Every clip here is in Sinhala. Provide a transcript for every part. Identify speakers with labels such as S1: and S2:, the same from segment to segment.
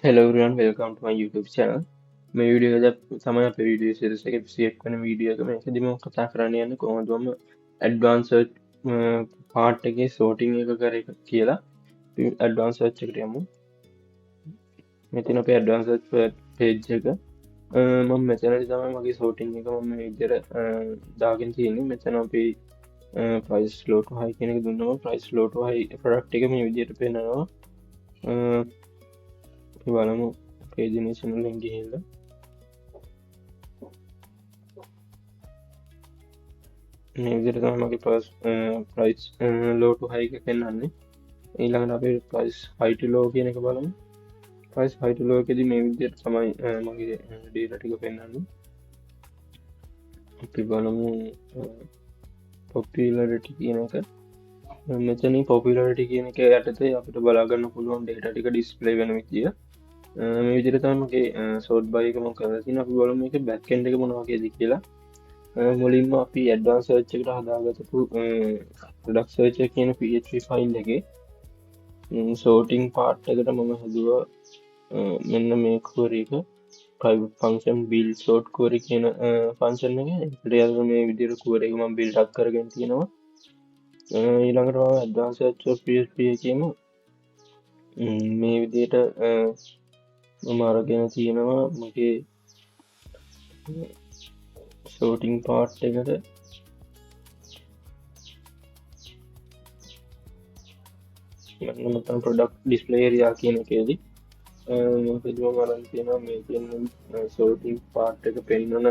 S1: Hello everyone, welcome to my YouTube channel. මේ වීඩියෝ එක තමයි අපේ වීඩියෝ සීරීස් එකේ 21 වෙනි වීඩියෝ එක. මේකදී මම කතා කරන්න යන්නේ කොහොමද මම ඇඩ්වාන්ස් සර්ච් පාර්ට් එකේ සෝටිං එක කරේ කියලා. ඇඩ්වාන්ස් සර්ච් එකට යමු. මෙතන අපේ ඇඩ්වාන්ස් සර්ච් page එක. මම මෙතනදී තමයි මගේ සෝටිං එක මම මේ විදිහට දාගෙන තියෙන්නේ. මෙතන අපි price low to high කියන එක දුන්නම price low to high product එක මේ විදිහට පේනවා. අපි බලමු pagination වලින් ගිහිල්ලා මේ විදිහට තමයි මගේ price low to high එක පෙන්වන්නේ. ඊළඟට අපි price high to low කියන එක බලමු. price high to low එකේදී මේ විදිහට තමයි මගේ data ටික පෙන්වන්නේ. අපි බලමු popularity කියන එක. මෙතන popularity කියන එක යටතේ අපිට බලා ගන්න පුළුවන් data ටික display වෙන විදිය. මේ විදිහට තමයි මගේ sort by එක මම කරලා තියෙනවා. අපි බලමු මේකේ back end එක මොන වගේද කියලා. මුලින්ම අපි advanced search එකට හදාගත්තපු product search එක කියන PHP file එකේ sorting part එකට මම හදුවා මෙන්න මේ query එක private function build sort query කියන function එක. ඒකට යන මේ විදිහට query එක මම build up කරගෙන තියෙනවා. ඊළඟට මම advanced search of PHP එකේම මේ විදිහට මම අරගෙන තියෙනවා මගේ sorting part එකට. මම මෙතන product display area කියන එකේදී මම පිළිගම අරන් තියෙනවා මේ කියන sorting part එක පෙන්වන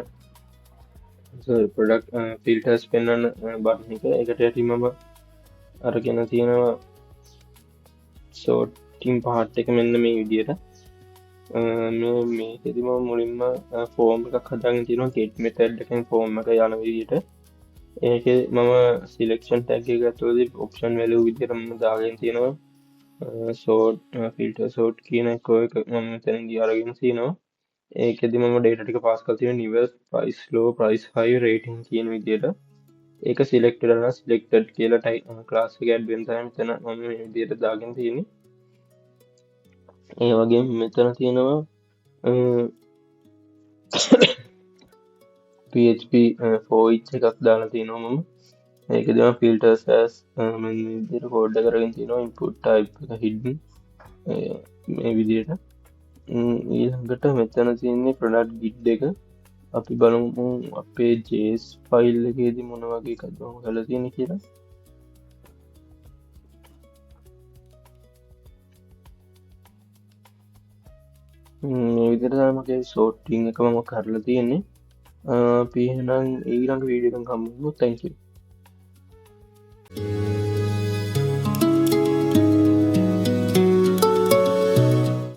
S1: product filters පෙන්වන button එක. ඒකට යටි මම අරගෙන තියෙනවා sorting part එක මෙන්න මේ විදිහට. මේකෙදි මම මුලින්ම form එකක් හදාගෙන තියෙනවා get method එකෙන් form එක යන විදිහට. ඒකේ මම selection tag එක ගත්තොත් option value විදිහට මම දාගෙන තියෙනවා sort filter sort කියන එක මම මෙතනදී අරගෙන තියෙනවා. ඒකෙදි මම data ටික pass කරලා තියෙනවා new price low price high rating කියන විදිහට. ඒක selected කරලා selected කියලා class එක add වෙන තමයි මෙතන මම මේ විදිහට දාගෙන තියෙන්නේ. ඒ වගේම මෙතන තියෙනවා PHP 4 each එකක් දාලා තියෙනවා මම. ඒකදී මම filters as මේ විදිහට කෝඩ් එක කරගෙන තියෙනවා input type එක hidden මේ විදිහට. ඊළඟට මෙතන තියෙන්නේ product grid එක. අපි බලමු අපේ JS file එකේදී මොන වගේ එකක්ද මම කරලා තියෙන්නේ කියලා. මේ විදිහට තමයි මගේ sorting එක මම කරලා තියෙන්නේ. අපි එහෙනම් ඊළඟ වීඩියෝ එකෙන් හම්බ වෙමු. Thank you.